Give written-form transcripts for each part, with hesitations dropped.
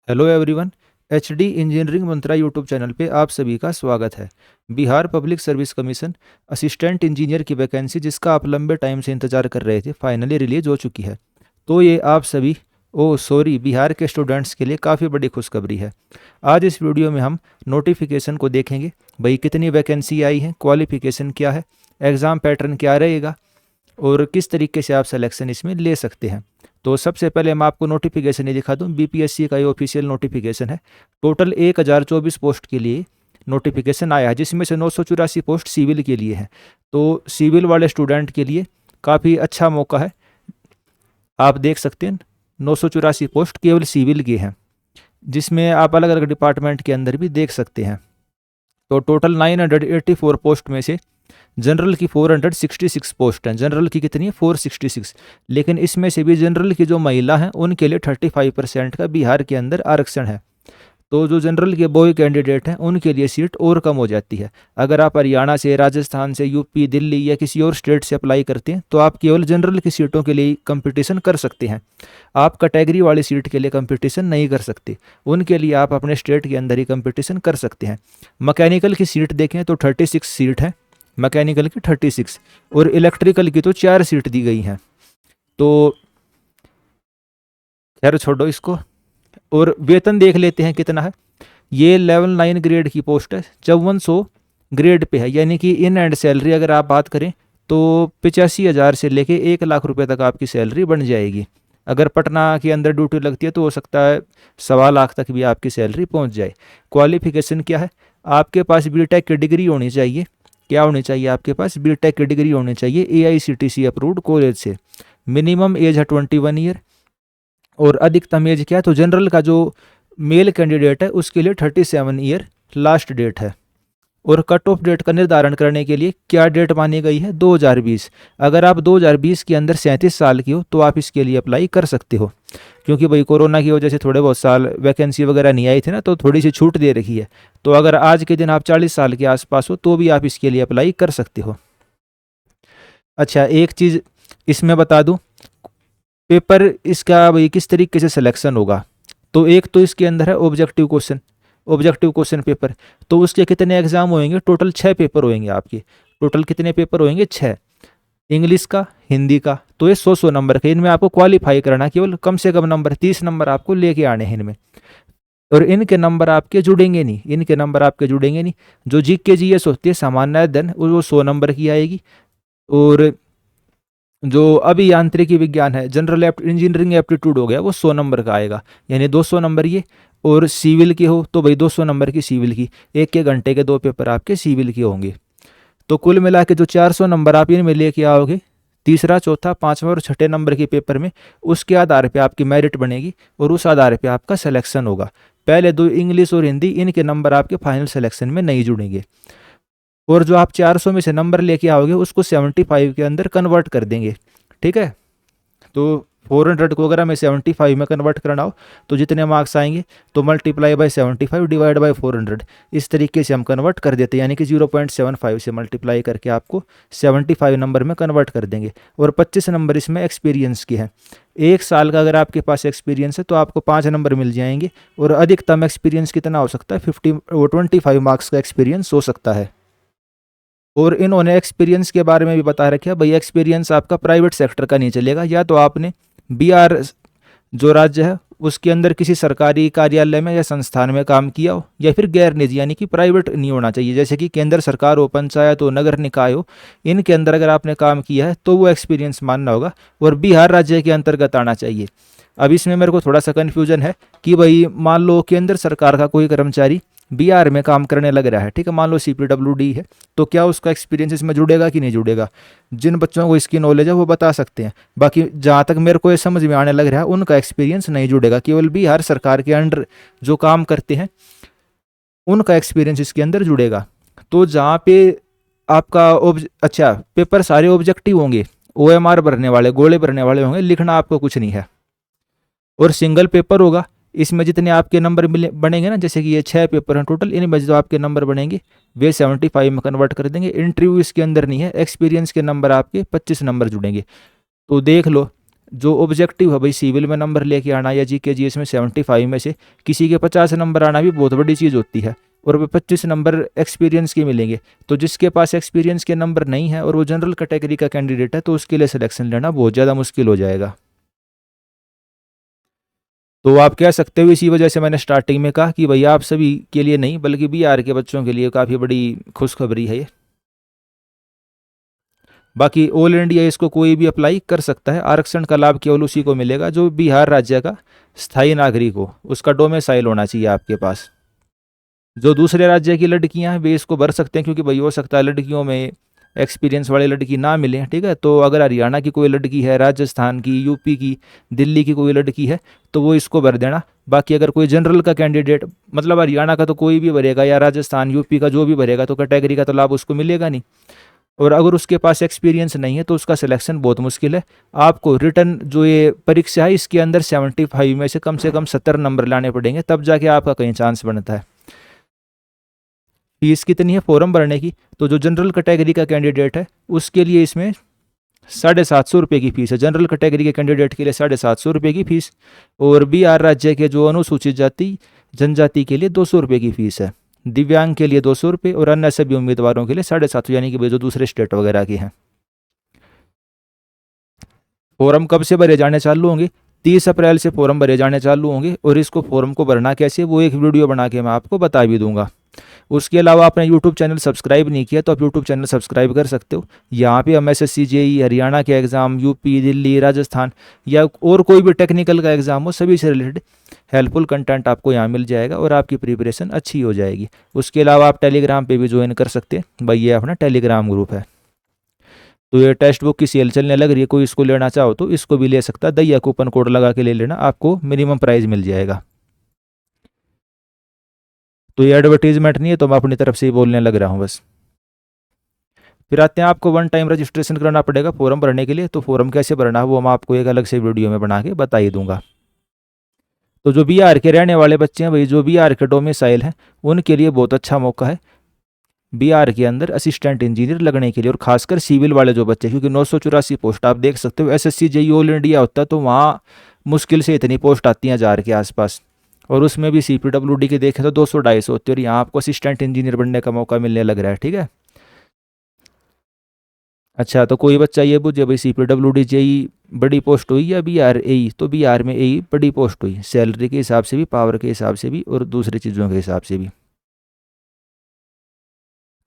Hello everyone. HD engineering मंत्रा YouTube channel पे आप सभी का स्वागत है। Bihar public service commission assistant engineer की वैकेंसी जिसका आप लंबे टाइम से इंतजार कर रहे थे फाइनली रिलीज हो चुकी है। तो ये आप सभी बिहार के स्टूडेंट्स के लिए काफ़ी बड़ी खुशखबरी है। आज इस वीडियो में हम नोटिफिकेशन को देखेंगे, भाई कितनी वैकेंसी आई है, क्वालिफिकेशन क्या है, एग्ज़ाम पैटर्न क्या रहेगा और किस तरीके से आप सिलेक्शन इसमें ले सकते हैं। तो सबसे पहले मैं आपको नोटिफिकेशन ही दिखा दूं। बीपीएससी का ये ऑफिशियल नोटिफिकेशन है। टोटल 1024 पोस्ट के लिए नोटिफिकेशन आया है, जिसमें से 984 पोस्ट सिविल के लिए है। तो सिविल वाले स्टूडेंट के लिए काफ़ी अच्छा मौका है। आप देख सकते हैं 984 पोस्ट केवल सिविल की हैं, जिसमें आप अलग अलग डिपार्टमेंट के अंदर भी देख सकते हैं। तो टोटल 984 पोस्ट में से जनरल की 466 पोस्ट हैं। जनरल की कितनी है? 466। लेकिन इसमें से भी जनरल की जो महिला हैं उनके लिए 35% का बिहार के अंदर आरक्षण है। तो जो जनरल के बॉय कैंडिडेट हैं उनके लिए सीट और कम हो जाती है। अगर आप हरियाणा से, राजस्थान से, यूपी, दिल्ली या किसी और स्टेट से अप्लाई करते हैं तो आप केवल जनरल की सीटों के लिए कंपटीशन कर सकते हैं। आप कैटेगरी वाली सीट के लिए कंपटीशन नहीं कर सकते। उनके लिए आप अपने स्टेट के अंदर ही कंपटीशन कर सकते हैं। मैकेनिकल की सीट देखें तो 36 सीट है, मैकेनिकल की 36, और इलेक्ट्रिकल की तो 4 सीट दी गई हैं। तो खैर छोड़ो इसको, और वेतन देख लेते हैं कितना है। ये लेवल 9 ग्रेड की पोस्ट है, 5400 ग्रेड पे है, यानी कि इन एंड सैलरी अगर आप बात करें तो 85,000 से लेके 1 लाख रुपए तक आपकी सैलरी बन जाएगी। अगर पटना के अंदर ड्यूटी लगती है तो हो सकता है 1.25 लाख तक भी आपकी सैलरी पहुंच जाए। क्वालिफिकेशन क्या है? आपके पास बीटेक की डिग्री होनी चाहिए। क्या होनी चाहिए? आपके पास बीटेक की डिग्री होनी चाहिए एआईसीटीसी अप्रूव्ड कॉलेज से। मिनिमम एज है 21 ईयर, और अधिकतम एज क्या है? तो जनरल का जो मेल कैंडिडेट है उसके लिए 37 ईयर लास्ट डेट है। और कट ऑफ डेट का निर्धारण करने के लिए क्या डेट मानी गई है? 2020। अगर आप 2020 के अंदर 37 साल की हो तो आप इसके लिए अप्लाई कर सकते हो। क्योंकि भाई कोरोना की वजह से थोड़े बहुत साल वैकेंसी वगैरह नहीं आई थी ना, तो थोड़ी सी छूट दे रखी है। तो अगर आज के दिन आप 40 साल के आसपास हो तो भी आप इसके लिए अप्लाई कर सकते हो। अच्छा, एक चीज़ इसमें बता दूं, पेपर इसका भाई किस तरीके से सिलेक्शन होगा। तो एक तो इसके अंदर है ऑब्जेक्टिव क्वेश्चन पेपर। तो उसके कितने एग्जाम होंगे? टोटल 6 पेपर होंगे आपके। टोटल कितने पेपर होंगे? 6। इंग्लिश का, हिंदी का, तो ये 100 नंबर के। इनमें आपको क्वालिफाई करना, केवल कम से कम नंबर 30 नंबर आपको लेके आने हैं इनमें। और इनके नंबर आपके जुड़ेंगे नहीं, इनके नंबर आपके जुड़ेंगे नहीं। जो जीके जीएस होती है सामान्य अध्ययन, वो 100 नंबर की आएगी। और जो अभियांत्रिकी विज्ञान है, जनरल इंजीनियरिंग एप्टीट्यूड हो गया, वो 100 नंबर का आएगा, यानी 200 नंबर ये। और सिविल के हो तो भाई 200 नंबर की सिविल की, एक एक घंटे के 2 पेपर आपके सिविल के होंगे। तो कुल मिला के जो 400 नंबर आप इनमें लेके आओगे, तीसरा, चौथा, पाँचवा और छठे नंबर के पेपर में, उसके आधार पे आपकी मेरिट बनेगी और उस आधार पे आपका सिलेक्शन होगा। पहले 2 इंग्लिश और हिंदी, इनके नंबर आपके फाइनल सिलेक्शन में नहीं जुड़ेंगे। और जो आप 400 में से नंबर लेके आओगे उसको 75 के अंदर कन्वर्ट कर देंगे। ठीक है? तो 400 को अगर हमें 75 में कन्वर्ट करना हो तो जितने मार्क्स आएंगे, तो मल्टीप्लाई बाय 75 डिवाइड बाय 400, इस तरीके से हम कन्वर्ट कर देते हैं। यानी कि 0.75 से मल्टीप्लाई करके आपको 75 नंबर में कन्वर्ट कर देंगे। और 25 नंबर इसमें एक्सपीरियंस की है। 1 साल का अगर आपके पास एक्सपीरियंस है तो आपको 5 नंबर मिल जाएंगे। और अधिकतम एक्सपीरियंस कितना हो सकता है? 25 मार्क्स का एक्सपीरियंस हो सकता है। और इन्होंने एक्सपीरियंस के बारे में भी बता रखा, भाई एक्सपीरियंस आपका प्राइवेट सेक्टर का नहीं चलेगा। या तो आपने बिहार जो राज्य है उसके अंदर किसी सरकारी कार्यालय में या संस्थान में काम किया हो, या फिर गैर निजी यानी कि प्राइवेट नहीं होना चाहिए, जैसे कि केंद्र सरकार हो, पंचायत हो, नगर निकाय हो, इनके अंदर अगर आपने काम किया है तो वो एक्सपीरियंस मानना होगा। और बिहार राज्य के अंतर्गत आना चाहिए। अब इसमें मेरे को थोड़ा सा कन्फ्यूजन है कि भाई मान लो केंद्र सरकार का कोई कर्मचारी बिहार में काम करने लग रहा है, ठीक है, मान लो CPWD है, तो क्या उसका एक्सपीरियंस इसमें जुड़ेगा कि नहीं जुड़ेगा? जिन बच्चों को इसकी नॉलेज है वो बता सकते हैं। बाकी जहाँ तक मेरे को ये समझ में आने लग रहा है, उनका एक्सपीरियंस नहीं जुड़ेगा। केवल बिहार सरकार के अंडर जो काम करते हैं उनका एक्सपीरियंस इसके अंदर जुड़ेगा। तो जहाँ पे आपका अच्छा, पेपर सारे ऑब्जेक्टिव होंगे, OMR भरने वाले, गोले भरने वाले होंगे, लिखना आपको कुछ नहीं है। और सिंगल पेपर होगा। इसमें जितने आपके नंबर बनेंगे ना, जैसे कि ये 6 पेपर हैं टोटल, इनमें जो आपके नंबर बनेंगे वे 75 में कन्वर्ट कर देंगे। इंटरव्यू इसके अंदर नहीं है। एक्सपीरियंस के नंबर आपके 25 नंबर जुड़ेंगे। तो देख लो, जो ऑब्जेक्टिव है भाई सिविल में नंबर लेके आना या जीके जीएस में 75 में से किसी के 50 नंबर आना भी बहुत बड़ी चीज़ होती है, और वो 25 नंबर एक्सपीरियंस के मिलेंगे। तो जिसके पास एक्सपीरियंस के नंबर नहीं है और वो जनरल कैटेगरी का कैंडिडेट है तो उसके लिए सिलेक्शन लेना बहुत ज़्यादा मुश्किल हो जाएगा। तो आप कह सकते हो इसी वजह से मैंने स्टार्टिंग में कहा कि भैया आप सभी के लिए नहीं बल्कि बीआर के बच्चों के लिए काफ़ी बड़ी खुशखबरी है ये। बाकी ऑल इंडिया इसको कोई भी अप्लाई कर सकता है। आरक्षण का लाभ केवल उसी को मिलेगा जो बिहार राज्य का स्थायी नागरिक हो, उसका डोमिसाइल होना चाहिए आपके पास। जो दूसरे राज्य की लड़कियां हैं वे इसको भर सकते हैं, क्योंकि भाई हो सकता है लड़कियों में एक्सपीरियंस वाली लड़की ना मिले, ठीक है। तो अगर हरियाणा की कोई लड़की है, राजस्थान की, यूपी की, दिल्ली की कोई लड़की है तो वो इसको भर देना। बाकी अगर कोई जनरल का कैंडिडेट, मतलब हरियाणा का तो कोई भी भरेगा या राजस्थान यूपी का जो भी भरेगा तो कैटेगरी का तो लाभ उसको मिलेगा नहीं। और अगर उसके पास एक्सपीरियंस नहीं है तो उसका सिलेक्शन बहुत मुश्किल है। आपको रिटर्न जो ये परीक्षा है इसके अंदर 75 में से कम 70 नंबर लाने पड़ेंगे, तब जाके आपका कहीं चांस बनता है। फीस कितनी है फॉर्म भरने की? तो जो जनरल कैटेगरी का कैंडिडेट है उसके लिए इसमें 750 रुपये की फीस है। जनरल कैटेगरी के कैंडिडेट के लिए 750 रुपये की फीस, और बिहार राज्य के जो अनुसूचित जाति जनजाति के लिए 200 रुपये की फीस है। दिव्यांग के लिए 200 रुपये और अन्य सभी उम्मीदवारों के लिए 750, यानी कि जो दूसरे स्टेट वगैरह के हैं। फॉर्म कब से भरे जाने चालू होंगे? 30 अप्रैल से फॉर्म भरे जाने चालू होंगे, और इसको फॉर्म को भरना कैसे वो एक वीडियो बना के मैं आपको बता भी दूंगा। उसके अलावा आपने यूट्यूब चैनल सब्सक्राइब नहीं किया तो आप यूट्यूब चैनल सब्सक्राइब कर सकते हो। यहाँ पे हम एसएससी जेई, हरियाणा के एग्ज़ाम, यूपी, दिल्ली, राजस्थान या और कोई भी टेक्निकल का एग्ज़ाम हो सभी से रिलेटेड हेल्पफुल कंटेंट आपको यहाँ मिल जाएगा और आपकी प्रिपरेशन अच्छी हो जाएगी। उसके अलावा आप टेलीग्राम पे भी ज्वाइन कर सकते हैं भाई, ये अपना टेलीग्राम ग्रुप है। तो ये टेक्स्ट बुक की सेल चलने लग रही है, कोई इसको लेना चाहो तो इसको भी ले सकता है। दैया कूपन कोड लगा के ले लेना, आपको मिनिमम प्राइस मिल जाएगा। तो ये एडवर्टीजमेंट नहीं है, तो मैं अपनी तरफ से ही बोलने लग रहा हूँ बस। फिर आते हैं, आपको 1 टाइम रजिस्ट्रेशन करना पड़ेगा फॉर्म भरने के लिए। तो फॉर्म कैसे भरना है वो मैं आपको एक अलग से वीडियो में बना के बता ही दूंगा। तो जो बिहार के रहने वाले बच्चे हैं भाई, जो बिहार के डोमिसाइल हैं, उनके लिए बहुत अच्छा मौका है बिहार के अंदर असिस्टेंट इंजीनियर लगने के लिए, और खासकर सिविल वाले जो बच्चे, क्योंकि 984 पोस्ट आप देख सकते हो। एसएससी जेई ऑल इंडिया होता है तो वहाँ मुश्किल से इतनी पोस्ट आती हैं 1000 के आसपास, और उसमें भी CPWD के देखें तो 200-250 होती है, और यहाँ आपको असिस्टेंट इंजीनियर बनने का मौका मिलने लग रहा है, ठीक है। अच्छा, तो कोई बच्चा ये पूछे भाई CPWD जेई बड़ी पोस्ट हुई या बिहार एई? तो बिहार में एई बड़ी पोस्ट हुई, सैलरी के हिसाब से भी, पावर के हिसाब से भी, और दूसरी चीज़ों के हिसाब से भी।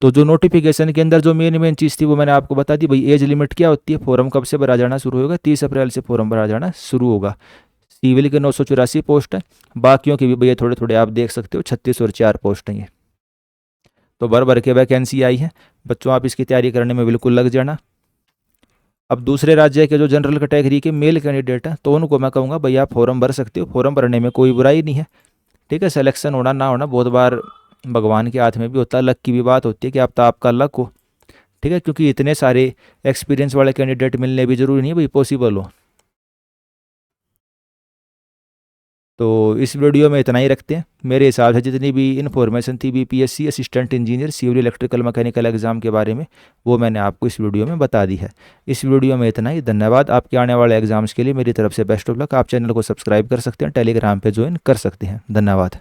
तो जो नोटिफिकेशन के अंदर जो मेन चीज़ थी वो मैंने आपको बता दी भाई। एज लिमिट क्या होती है, फॉर्म कब से भरा जाना शुरू होगा? 30 अप्रैल से फॉर्म भरा जाना शुरू होगा। सिविल के 984 पोस्ट है, बाकियों के भी भैया थोड़े थोड़े आप देख सकते हो 36 और 4 पोस्ट हैं ये। तो भर भर के वैकेंसी आई है बच्चों, आप इसकी तैयारी करने में बिल्कुल लग जाना। अब दूसरे राज्य के जो जनरल कैटेगरी के मेल कैंडिडेट हैं तो उनको मैं कहूँगा भैया आप फॉर्म भर सकते हो, फॉर्म भरने में कोई बुराई नहीं है, ठीक है। सिलेक्शन होना ना होना बहुत बार भगवान के हाथ में भी होता है, लक की भी बात होती है कि आप तो आपका लक हो, ठीक है। क्योंकि इतने सारे एक्सपीरियंस वाले कैंडिडेट मिलने भी ज़रूरी नहीं है भाई पॉसिबल हो। तो इस वीडियो में इतना ही रखते हैं। मेरे हिसाब से जितनी भी इन्फॉर्मेशन थी BPSC assistant engineer civil electrical mechanical exam के बारे में वो मैंने आपको इस वीडियो में बता दी है। इस वीडियो में इतना ही। धन्यवाद। आपके आने वाले एग्जाम्स के लिए मेरी तरफ से बेस्ट ऑफ लक। आप चैनल को सब्सक्राइब कर सकते हैं, टेलीग्राम पे ज्वाइन कर सकते हैं। धन्यवाद।